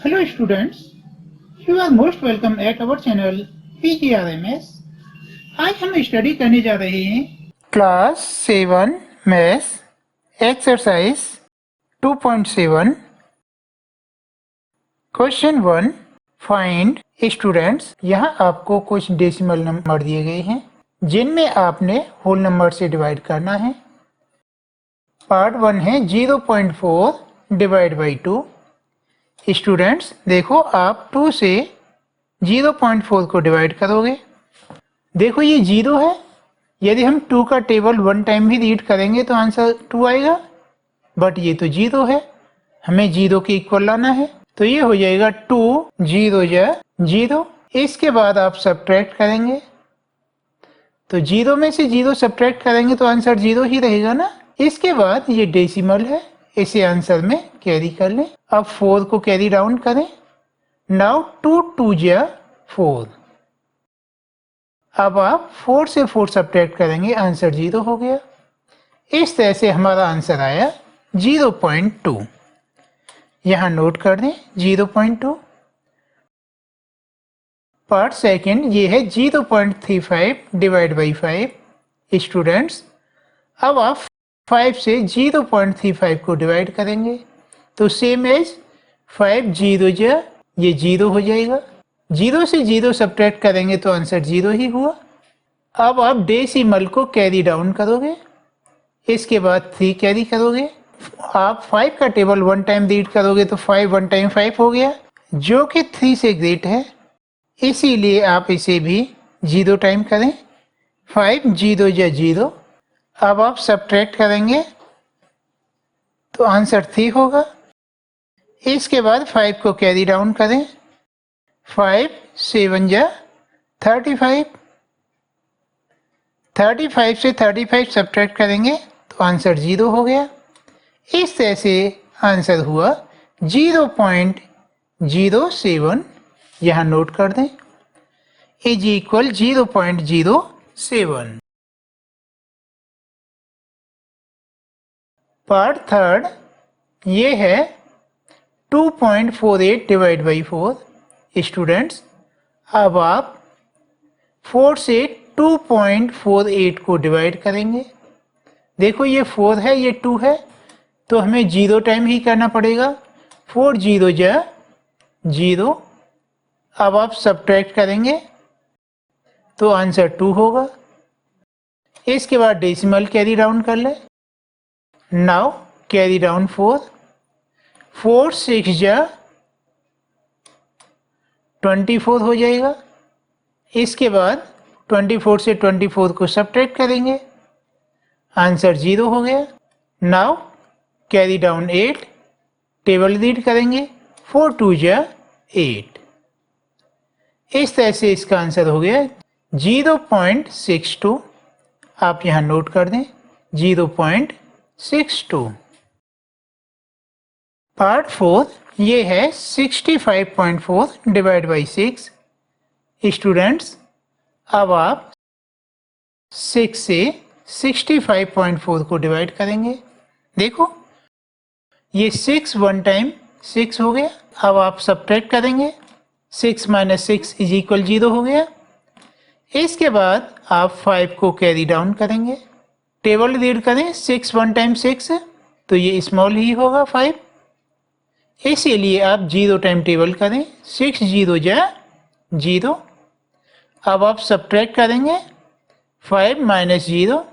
Hello students, you are most welcome at our channel PGRMS। आज हम study करने जा रहे हैं class 7 maths exercise 2.7 question 1 find students. यहाँ आपको कुछ डेसिमल नंबर दिए गए हैं जिनमें आपने होल नंबर से डिवाइड करना है। पार्ट 1 है 0.4 डिवाइड बाई 2। स्टूडेंट्स देखो, आप 2 से 0.4 को डिवाइड करोगे। देखो ये 0 है, यदि हम 2 का टेबल 1 टाइम भी रीड करेंगे तो आंसर 2 आएगा, बट ये तो 0 है, हमें 0 के इक्वल लाना है, तो ये हो जाएगा 2 0 या 0। इसके बाद आप सब्ट्रैक्ट करेंगे, तो 0 में से 0 सब्ट्रैक्ट करेंगे तो आंसर 0 ही रहेगा ना। इसके बाद ये डेसिमल है, इसे आंसर में कैरी कर लें। अब 4 को कैरी डाउन करें। नाउ 2 2 जा 4। अब आप 4 से 4 सब्ट्रैक्ट करेंगे, आंसर 0 हो गया। इस तरह से हमारा आंसर आया 0.2। यहाँ नोट कर दें 0.2। पार्ट सेकेंड ये है 0.35 डिवाइड बाई 5। स्टूडेंट्स अब आप 5 से 0.35 को डिवाइड करेंगे, तो सेम एज 5 0 जा ये 0 हो जाएगा। 0 से 0 सब्ट्रैक्ट करेंगे तो आंसर 0 ही हुआ। अब आप डेसिमल को कैरी डाउन करोगे, इसके बाद 3 कैरी करोगे। आप 5 का टेबल 1 टाइम रीड करोगे तो 5 1 टाइम 5 हो गया, जो कि 3 से ग्रेट है, इसीलिए आप इसे भी 0 टाइम करें। 5 0 या 0। अब आप सब्ट्रैक्ट करेंगे तो आंसर 3 होगा। इसके बाद 5 को कैरी डाउन करें। 5 7 या 35। 35 से 35 सब्ट्रैक्ट करेंगे तो आंसर 0 हो गया। इस तरह से आंसर हुआ 0.07। यहाँ नोट कर दें इज इक्वल 0.07। पार्ट थर्ड ये है 2.48 डिवाइड बाई 4। स्टूडेंट्स अब आप 4 से 2.48 को डिवाइड करेंगे। देखो ये 4 है, ये 2 है, तो हमें 0 टाइम ही करना पड़ेगा। 4 0 जा 0। अब आप सब्ट्रैक्ट करेंगे तो आंसर 2 होगा। इसके बाद डेसिमल कैरी डाउन कर ले। Now carry down 4। 4 6 जा 24 हो जाएगा। इसके बाद 24 से 24 को सब्ट्रैक्ट करेंगे, आंसर 0 हो गया। Now carry down 8। Table read करेंगे, 4 2 जा 8। इस तरह से इसका आंसर हो गया 0.62। आप यहाँ नोट कर दें 0.62। पार्ट 4 ये है 65.4 डिवाइड बाई 6। स्टूडेंट्स अब आप 6 से 65.4 को डिवाइड करेंगे। देखो ये 6 1 टाइम 6 हो गया। अब आप सब्ट्रैक्ट करेंगे, 6 माइनस 6 इज इक्वल 0 हो गया। इसके बाद आप 5 को कैरी डाउन करेंगे। टेबल रीड करें, 6 1 टाइम 6 तो ये स्मॉल ही होगा 5, इसीलिए आप 0 टाइम टेबल करें। 6 0 जा 0। अब आप सब्ट्रैक्ट करेंगे, 5 माइनस 0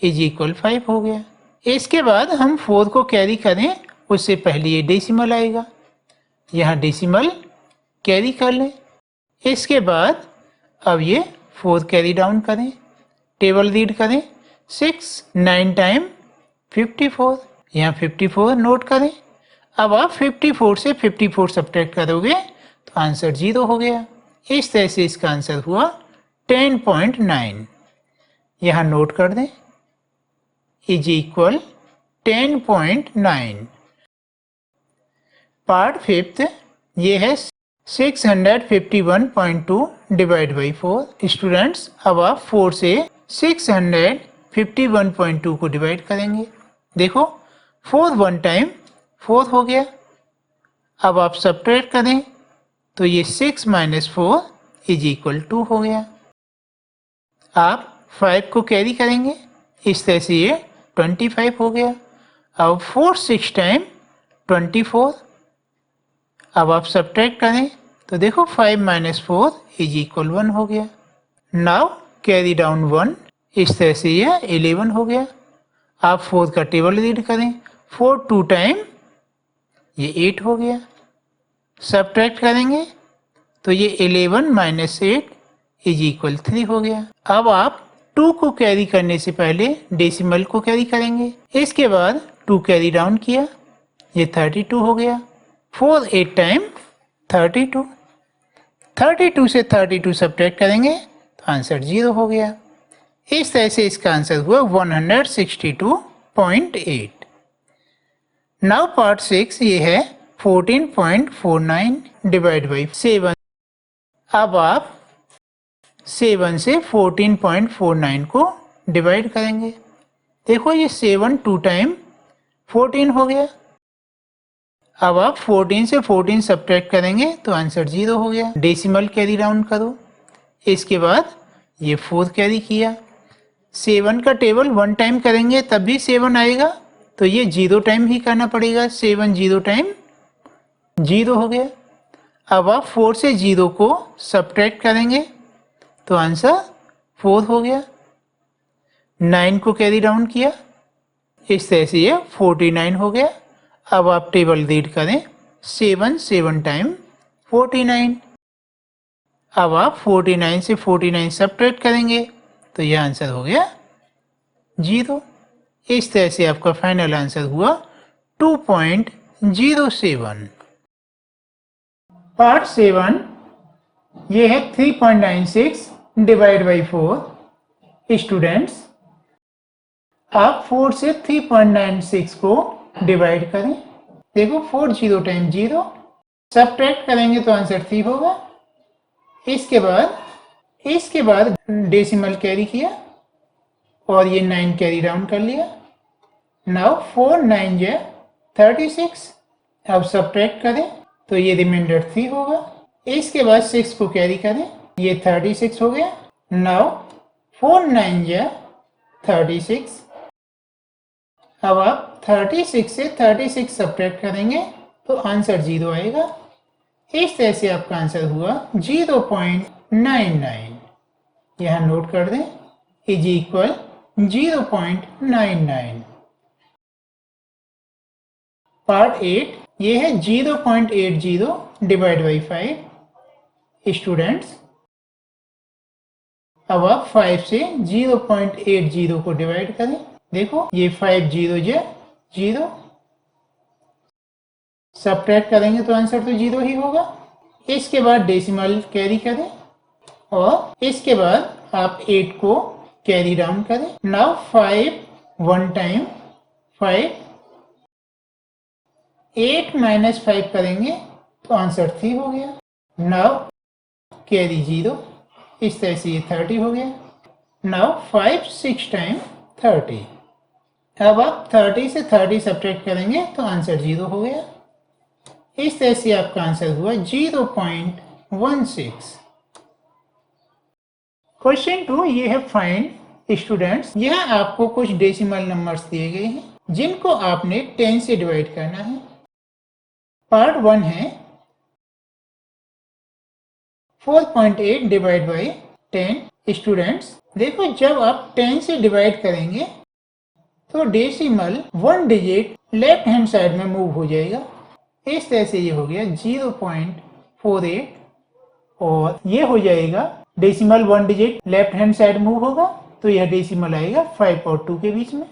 इज इक्वल 5 हो गया। इसके बाद हम 4 को कैरी करें, उससे पहले ये डेसिमल आएगा, यहाँ डेसिमल कैरी कर लें। इसके बाद अब ये 4 कैरी डाउन करें, टेबल रीड करें, 6 9 टाइम 54, यहाँ 54 नोट करें। अब आप 54 से 54 सब्ट्रैक्ट करोगे तो आंसर 0 हो गया। इस तरह से इसका आंसर हुआ 10.9। यहाँ नोट कर दें इज इक्वल 10.9। पार्ट फिफ्थ ये है 651.2 डिवाइड बाई 4। स्टूडेंट्स अब आप 4 से 651.2 को डिवाइड करेंगे। देखो 4 1 टाइम 4 हो गया। अब आप सब्ट्रैक्ट करें तो ये 6 माइनस 4 इज इक्वल टू हो गया। आप 5 को कैरी करेंगे, इस तरह से ये 25 हो गया। अब 4 6 टाइम 24। अब आप सब्ट्रैक्ट करें तो देखो 5 माइनस 4 इज इक्वल 1 हो गया। नाउ कैरी डाउन 1, इस तरह से यह 11 हो गया। आप 4 का टेबल रीड करें, 4 2 टाइम ये 8 हो गया। सब्ट्रैक्ट करेंगे तो ये 11 माइनस 8 इज इक्वल 3 हो गया। अब आप 2 को कैरी करने से पहले डेसिमल को कैरी करेंगे, इसके बाद 2 कैरी डाउन किया, ये 32 हो गया। 4 8 टाइम 32, 32 से 32 सब्ट्रैक्ट करेंगे तो आंसर 0 हो गया। इस तरह से इसका आंसर हुआ 162.8। नाउ पार्ट 6 ये है 14.49 डिवाइड बाई 7। अब आप 7 से 14.49 को डिवाइड करेंगे। देखो ये 7 2 टाइम 14 हो गया। अब आप 14 से 14 सब्ट्रैक्ट करेंगे तो आंसर 0 हो गया। डेसिमल कैरी डाउन करो, इसके बाद ये 4 कैरी किया। 7 का टेबल 1 टाइम करेंगे तब भी 7 आएगा, तो ये 0 टाइम ही करना पड़ेगा। 7 0 टाइम 0 हो गया। अब आप 4 से 0 को सब्ट्रैक्ट करेंगे तो आंसर 4 हो गया। 9 को कैरी डाउन किया, इस तरह से ये 49 हो गया। अब आप टेबल रीड करें, 7 7 टाइम 49। अब आप 49 से 49 सब्ट्रैक्ट करेंगे तो यह आंसर हो गया 0। इस तरह से आपका फाइनल आंसर हुआ 2.07। पार्ट 7 ये है 3.96 डिवाइड बाई 4। स्टूडेंट्स आप 4 से 3.96 को डिवाइड करें। देखो 4 0 टाइम 0, सब्ट्रैक्ट करेंगे तो आंसर 3 होगा। इसके बाद डेसिमल कैरी किया और ये 9 कैरी डाउन कर लिया। नाउ 4 9 ये 36। अब सब्ट्रैक्ट करें तो ये रिमाइंडर 3 होगा। इसके बाद 6 को कैरी करें, ये 36 हो गया। नाउ 4 9 ये 36। अब आप 36 से 36 सब्ट्रैक्ट करेंगे तो आंसर 0 आएगा। इस तरह से आपका आंसर हुआ 0.99। यहाँ नोट कर दें, इज इक्वल 0.99। पार्ट 8 ये है 0.80 डिवाइड बाई 5। स्टूडेंट्स अब आप 5 से 0.80 को डिवाइड करें। देखो ये 5 0 0, सब्ट्रैक्ट करेंगे तो आंसर तो 0 ही होगा। इसके बाद डेसिमल कैरी करें और इसके बाद आप 8 को कैरी डाउन करें। नाउ 5 1 टाइम 5, 8 माइनस 5 करेंगे तो आंसर 3 हो गया। नाउ कैरी 0, इस तरह से ये 30 हो गया। Now 5 6 time 30। अब आप 30 से 30 सब्ट्रैक्ट करेंगे तो आंसर 0 हो गया। इस तरह से आपका आंसर हुआ 0.16। क्वेश्चन 2 ये है फाइंड। स्टूडेंट्स यह आपको कुछ डेसिमल नंबर्स दिए गए हैं जिनको आपने 10 से डिवाइड करना है। पार्ट 1 है 4.8 डिवाइड बाई 10। स्टूडेंट्स देखो जब आप 10 से डिवाइड करेंगे तो decimal 1 digit left hand side में मूव हो जाएगा। इस तरह से ये हो गया 0.48 और ये हो जाएगा decimal 1 digit left hand side move होगा तो यह डेसिमल आएगा 5 और 2 के बीच में।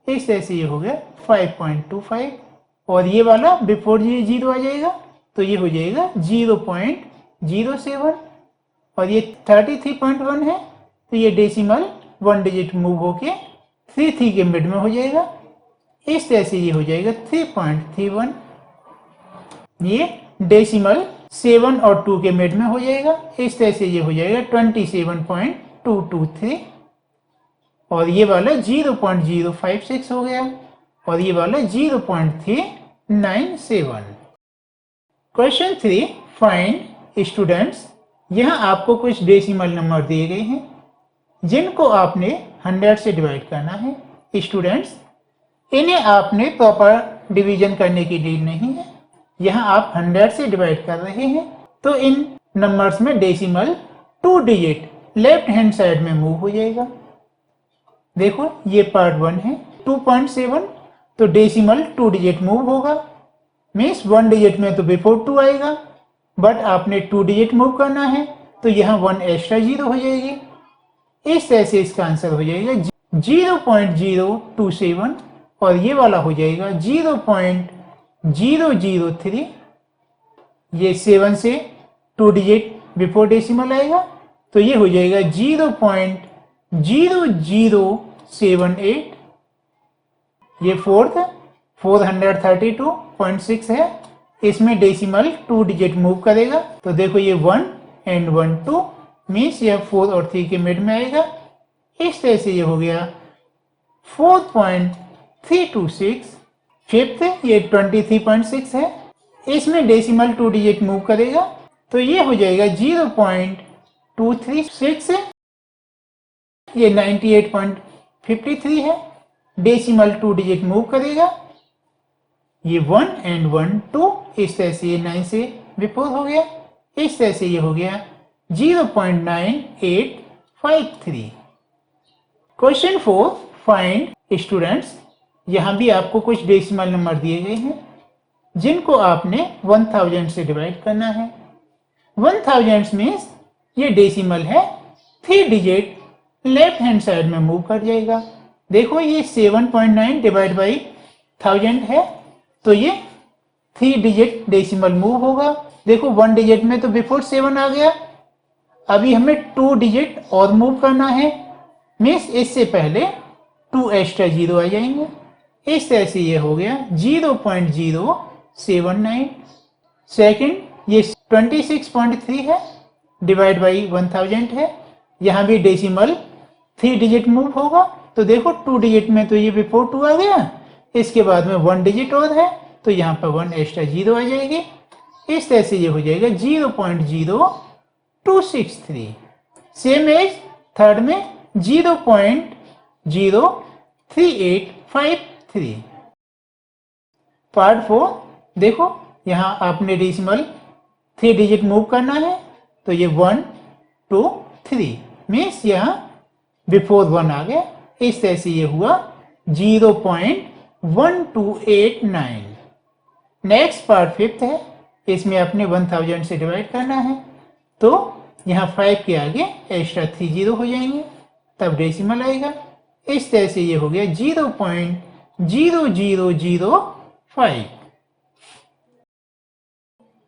इस तरह से ये हो गया 5.25 और ये वाला बिफोर ये 0 आ जाएगा तो ये हो जाएगा 0.07 और ये 33.1 है तो ये डेसिमल 1 डिजिट मूव होके 3 के मिड में हो जाएगा। इस तरह से ये हो जाएगा 3.31। ये डेसिमल 7 और 2 के मिड में हो जाएगा। इस तरह से ये हो जाएगा 27.223 और ये वाला 0.056 हो गया और ये वाला 0.397। क्वेश्चन 3 फाइंड स्टूडेंट्स, यहाँ आपको कुछ डेसिमल नंबर दिए गए हैं जिनको आपने 100 से डिवाइड करना है। स्टूडेंट्स, इन्हें आपने प्रॉपर डिवीजन करने की नीड नहीं है। यहाँ आप 100 से डिवाइड कर रहे हैं तो इन नंबर्स में decimal 2 digit left hand side में मूव हो जाएगा। देखो ये पार्ट 1 है 2.7, तो डेसिमल 2 डिजिट मूव होगा, मीन्स 1 डिजिट में तो बिफोर 2 आएगा, बट आपने 2 डिजिट मूव करना है तो यहाँ 1 एक्स्ट्रा जीरो हो जाएगी। इस तरह से इसका आंसर हो जाएगा 0.027 और ये वाला हो जाएगा 0.003। ये 7 से 2 डिजिट बिफोर डेसिमल आएगा तो ये हो जाएगा 0.0078। ये फोर्थ 432.6 है, इसमें डेसिमल 2 डिजिट मूव करेगा तो देखो ये 1 एंड 1 2 मीन्स यह 4 और 3 के मिड में आएगा। इस तरह से ये हो गया 4.326। फिफ्थ ये 23.6 है, इसमें डेसिमल 2 डिजिट मूव करेगा तो ये हो जाएगा 0.236। ये 98.53 है, डेसिमल 2 डिजिट मूव करेगा, ये 1 एंड 1 2, इस तरह से ये 9 से बिफोर हो गया, इस तरह से ये हो गया 0.9853। क्वेश्चन 4 फाइंड स्टूडेंट्स, यहाँ भी आपको कुछ डेसिमल नंबर दिए गए हैं जिनको आपने 1000 से डिवाइड करना है। 1000 मीन्स ये डेसिमल है 3 डिजिट लेफ्ट हैंड साइड में मूव कर जाएगा। देखो ये 7.9 डिवाइड बाई 1000 है तो ये 3 डिजिट डेसिमल मूव होगा। देखो 1 डिजिट में तो बिफोर 7 आ गया, अभी हमें 2 डिजिट और मूव करना है, मीन्स इससे पहले 2 एक्स्ट्रा जीरो आ जाएंगे। इस तरह से ये हो गया 0.079। सेकंड ये 26.3 है, डिवाइड बाई 1000 है, यहाँ भी डेसिमल 3 डिजिट मूव होगा तो देखो 2 डिजिट में तो ये बिफोर 2 आ गया, इसके बाद में 1 डिजिट और है तो यहाँ पर 1 एक्स्ट्रा जीरो आ जाएगी। इस तरह से ये हो जाएगा 0.0263। सेम एज थर्ड में 0.03853। पार्ट 4 देखो यहाँ आपने डेसिमल 3 डिजिट मूव करना है तो ये 1 2 3 मीन्स यहाँ बिफोर 1 आ गया, इस तरह से ये हुआ 0.1289। नेक्स्ट पार्ट 5th है, इसमें अपने 1000 से डिवाइड करना है तो यहाँ 5 के आगे एक्स्ट्रा 3 जीरो हो जाएंगे तब डेसिमल आएगा। इस तरह से ये हो गया 0.0005।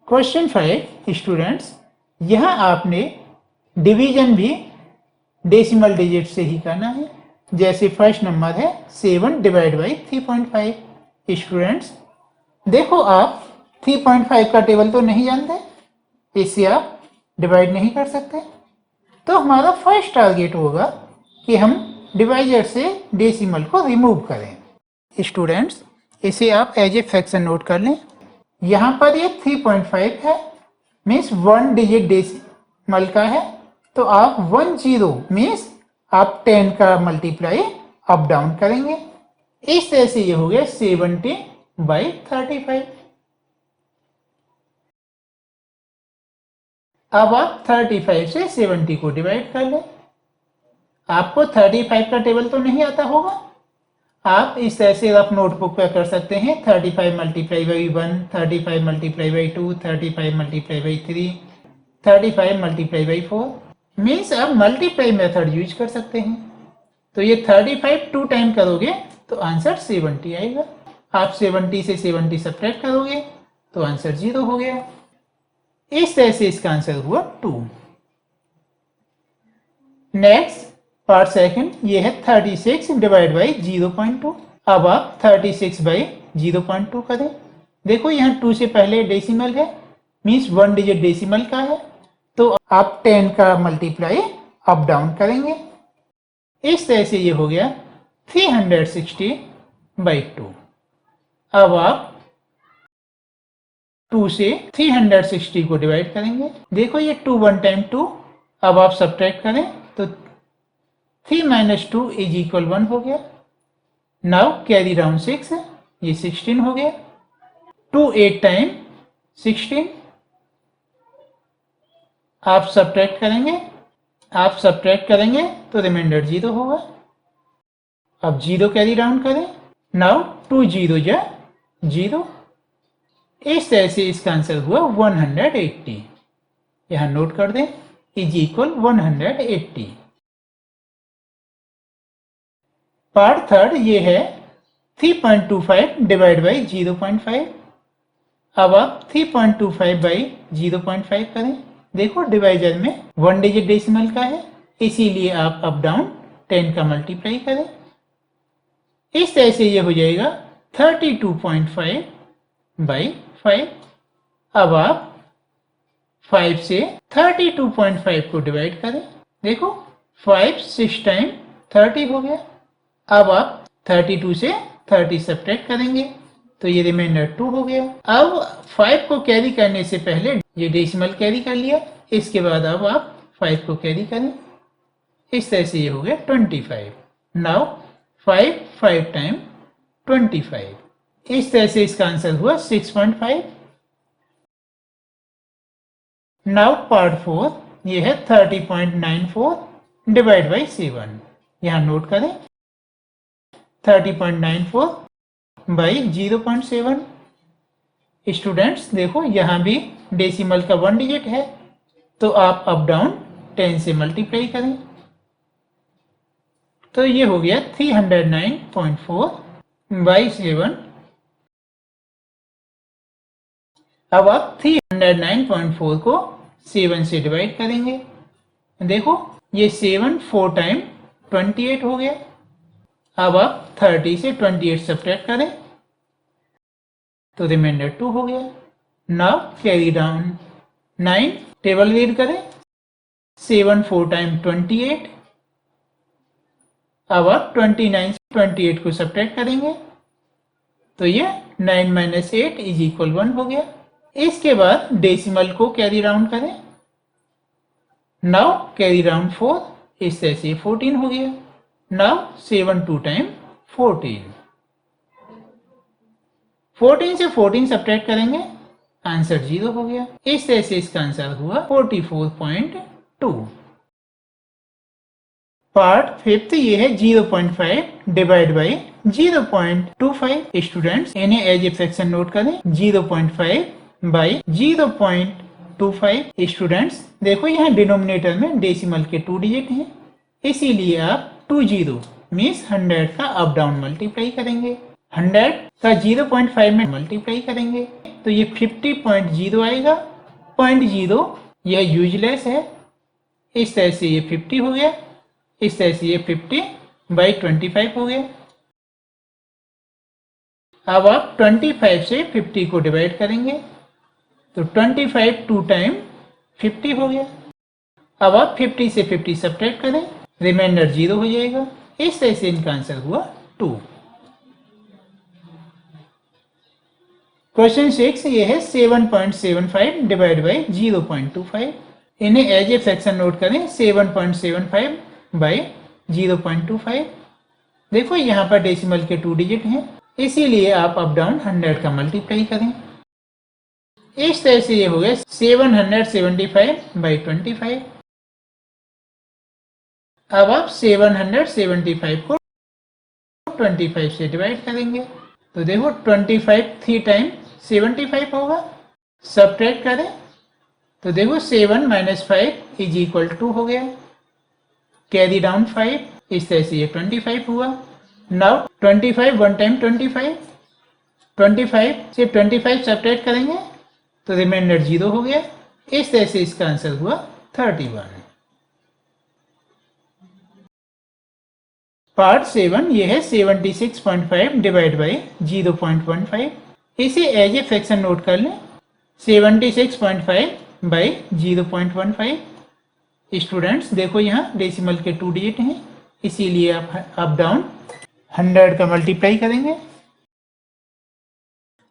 क्वेश्चन 5 स्टूडेंट्स, यहाँ आपने डिवीजन भी डेसिमल डिजिट से ही करना है। जैसे फर्स्ट नंबर है 7 डिवाइड बाई 3.5। स्टूडेंट्स देखो आप 3.5 का टेबल तो नहीं जानते, इससे आप डिवाइड नहीं कर सकते, तो हमारा फर्स्ट टारगेट होगा कि हम डिवाइजर से डेसिमल को रिमूव करें। स्टूडेंट्स इसे आप एज ए फ्रैक्शन नोट कर लें। यहाँ पर ये 3.5 है, मीन्स 1 डिजिट डेसिमल का है तो आप 1 जीरो मीन्स आप 10 का मल्टीप्लाई अप डाउन करेंगे। इस तरह से ये हो गया 70/35। अब आप 35 से 70 को डिवाइड कर लें। आपको 35 का टेबल तो नहीं आता होगा, आप इस तरह से रफ नोटबुक पर कर सकते हैं 35 multiply by 1, 35 multiply by 2, 35 multiply by 3, 35 multiply by 4, means आप मल्टीप्लाई मेथड यूज कर सकते हैं। तो ये 35 2 टाइम करोगे तो आंसर 70 आएगा। आप 70 से 70 सब्ट्रैक्ट करोगे तो आंसर 0 हो गया। इस तरह से इसका आंसर हुआ 2। नेक्स्ट पार्ट सेकंड ये है 36 डिवाइड बाई 0.2। अब आप 36 बाई 0.2 करें। देखो यहाँ 2 से पहले डेसिमल है, मीन्स 1 डिजिट डेसिमल का है तो आप 10 का मल्टीप्लाई अप डाउन करेंगे। इस तरह से ये हो गया 360/2। अब आप 2 से 360 को डिवाइड करेंगे। देखो ये 2 1 टाइम 2, अब आप सब्ट्रैक्ट करें तो 3 माइनस 2 इज इक्वल 1 हो गया। नाउ कैरी डाउन 6, ये 16 हो गया। 2 8 टाइम 16, आप सब्ट्रैक्ट करेंगे तो रिमाइंडर 0 होगा। अब 0 कैरी डाउन करें। नाउ 2 0 जा 0। इस तरह से इसका आंसर हुआ 180। यहां नोट कर दें, इज इक्वल 180। पार्ट थर्ड ये है 3.25 डिवाइड बाई 0.5। अब आप 3.25 बाई 0.5 करें। देखो डिवाइजर में 1 डिजिट डेसिमल का है, इसीलिए आप अप डाउन 10 का मल्टीप्लाई करें। इस तरह से ये हो जाएगा 32.5 बाई 5। अब आप 5 से 32.5 को डिवाइड करें। देखो 5 6 टाइम 30 हो गया। अब आप 32 से 30 सब्ट्रैक्ट करेंगे तो ये रिमाइंडर 2 हो गया। अब 5 को कैरी करने से पहले ये डेसिमल कैरी कर लिया, इसके बाद अब आप 5 को कैरी करें। इस तरह से ये हो गया 25। Now 5 5 time 25। इस तरह से इसका आंसर हुआ 6.5। नाउ पार्ट 4 ये है 30.94 डिवाइड बाई 7। यहां नोट करें 30.94 बाई 0.7। स्टूडेंट्स देखो यहां भी डेसिमल का 1 डिजिट है, तो आप अप डाउन 10 से मल्टीप्लाई करें तो ये हो गया 309.4 बाई 7। अब आप 309.4 को 7 से डिवाइड करेंगे। देखो ये 7 4 टाइम 28 हो गया। अब आप 30 से 28 सब्ट्रैक्ट करें तो रिमाइंडर 2 हो गया। Now carry down 9, table read करें। 7 4 टाइम 28। अब आप 29 से 28 को सब्ट्रैक्ट करेंगे तो ये 9 माइनस 8 इज इक्वल 1 हो गया। इसके बाद डेसिमल को कैरी राउंड करें। नाउ कैरी राउंड 4, इस तरह से 14 हो गया। Now 7 2 time 14। 14 से 14 सब्ट्रैक्ट करेंगे, आंसर 0 हो गया। इस तरह से इसका आंसर हुआ 44.2। पार्ट फिफ्थ ये है 0.5 डिवाइड बाई 0.25। स्टूडेंट्स इन्हें एज ए फ्रैक्शन नोट करें। 0.5 बाई 0.25। स्टूडेंट्स देखो यहाँ डिनोमिनेटर में डेसिमल के 2 डिजिट हैं, इसीलिए आप 20 मीन्स 100 का अप डाउन मल्टीप्लाई करेंगे। 100 का 0.5 में मल्टीप्लाई करेंगे तो ये 50.0 आएगा। 0.0 यह यूजलेस है, इस तरह से ये 50 हो गया। इस तरह से ये 50 बाई 25 हो गया। अब आप 25 से 50 को डिवाइड करेंगे तो 25 2 टाइम 50 हो गया। अब आप 50 से 50 सब्ट्रैक्ट करें, रिमाइंडर 0 हो जाएगा। इस तरह से इनका आंसर हुआ 2। क्वेश्चन 6 ये है 7.75 डिवाइड बाई 0.25। इन्हें एज ए फ्रैक्शन नोट करें। 7.75 बाई 0.25। देखो यहाँ पर डेसिमल के 2 डिजिट हैं, इसीलिए आप अप डाउन 100 का मल्टीप्लाई करें। इस तरह से ये हो गया 775 बाई 25। अब आप 775 को 25 से डिवाइड करेंगे तो देखो 25 3 टाइम 75 होगा। सब्ट्रैक्ट करें तो देखो 7 माइनस 5 इज इक्वल 2 हो गया। कैरी डाउन 5, इस तरह से ये 25 हुआ। Now 25 1 time 25। 25 से 25 सब्ट्रैक्ट करेंगे तो रिमाइंडर 0 हो गया। इस तरह से इसका आंसर हुआ 31। पार्ट 7 ये है 76.5 डिवाइड बाई 0.15। इसे एज ए फ्रैक्शन नोट कर लें। 76.5 बाई 0.15। स्टूडेंट्स देखो यहाँ डेसिमल के 2 डिजिट हैं, इसीलिए आप अप डाउन 100 का मल्टीप्लाई करेंगे।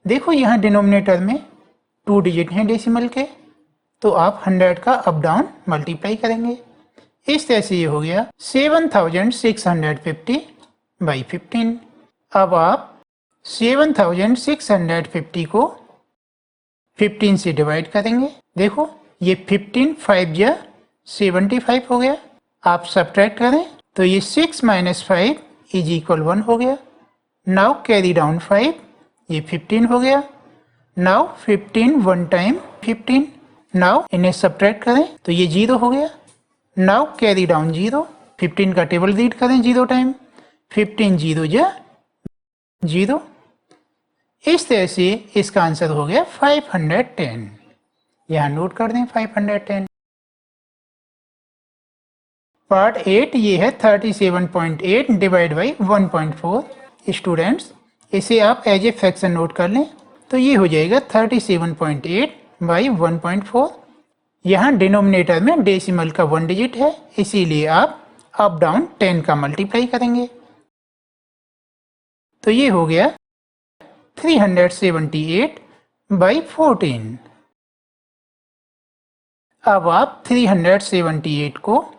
देखो यहाँ डिनोमिनेटर में 2 डिजिट हैं डेसिमल के, तो आप 100 का अप डाउन मल्टीप्लाई करेंगे। इस तरह से ये हो गया 7650 बाई 15। अब आप 7650 को 15 से डिवाइड करेंगे। देखो ये 15 5 या 75 हो गया। आप सब्ट्रैक्ट करें तो ये 6 माइनस 5 इज इक्वल 1 हो गया। नाउ कैरी डाउन 5, ये 15 हो गया। Now 15 1 time 15। नाउ इन्हें सब्ट्रैक्ट करें तो ये 0 हो गया। नाउ कैरी डाउन 0, 15 का टेबल रीड करें 0 टाइम, 15 0 जा 0। इस तरह से इसका आंसर हो गया 510। यहाँ नोट कर दें 510। पार्ट 8 ये है 37.8 डिवाइड बाई 1.4। स्टूडेंट्स इसे आप एज ए फ्रैक्शन नोट कर लें तो ये हो जाएगा 37.8 बाई 1.4। यहाँ डिनोमिनेटर में डेसिमल का 1 डिजिट है, इसीलिए आप अप डाउन 10 का मल्टीप्लाई करेंगे। तो ये हो गया 378 बाई 14। अब आप 378 को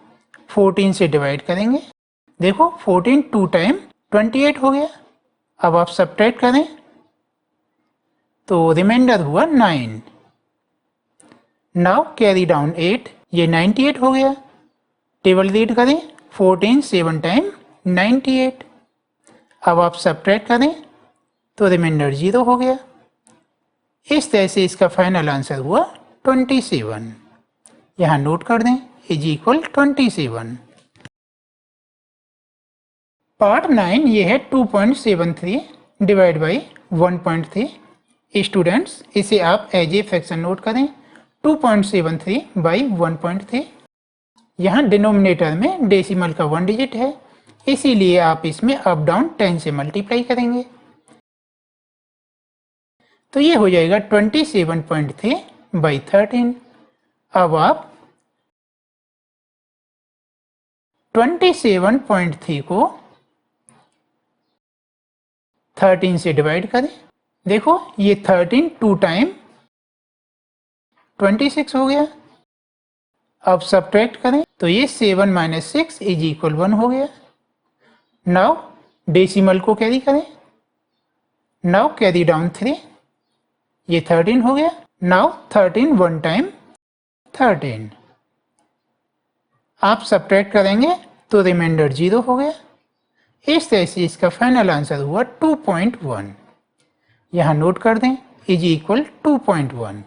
14 से डिवाइड करेंगे। देखो 14 2 टाइम 28 हो गया। अब आप सब्ट्रैक्ट करें तो रिमाइंडर हुआ 9। नाउ कैरी डाउन 8, ये 98 हो गया। टेबल रीड करें 14 7 टाइम 98। अब आप सब्ट्रैक्ट करें तो रिमाइंडर 0 हो गया। इस तरह से इसका फाइनल आंसर हुआ 27। यहाँ नोट कर दें इज इक्वल 27। पार्ट 9 ये है 2.73 डिवाइड बाई 1.3। स्टूडेंट्स इसे आप एज ए फ्रैक्शन नोट करें 2.73 बाई 1.3। यहाँ डिनोमिनेटर में डेसिमल का 1 डिजिट है, इसीलिए आप इसमें अप डाउन 10 से मल्टीप्लाई करेंगे। तो ये हो जाएगा 27.3 बाई 13। अब आप 27.3 को 13 से डिवाइड करें। देखो ये 13 2 टाइम 26 हो गया। अब सब्ट्रैक्ट करें तो ये 7 माइनस 6 इज इक्वल 1 हो गया। नाउ डेसिमल को कैरी करें। नाउ कैरी डाउन 3, ये 13 हो गया। Now 13 1 time 13। आप सब्ट्रैक्ट करेंगे तो रिमाइंडर 0 हो गया। इस तरह से इसका फाइनल आंसर हुआ 2.1। यहाँ नोट कर दें इज इक्वल 2.1।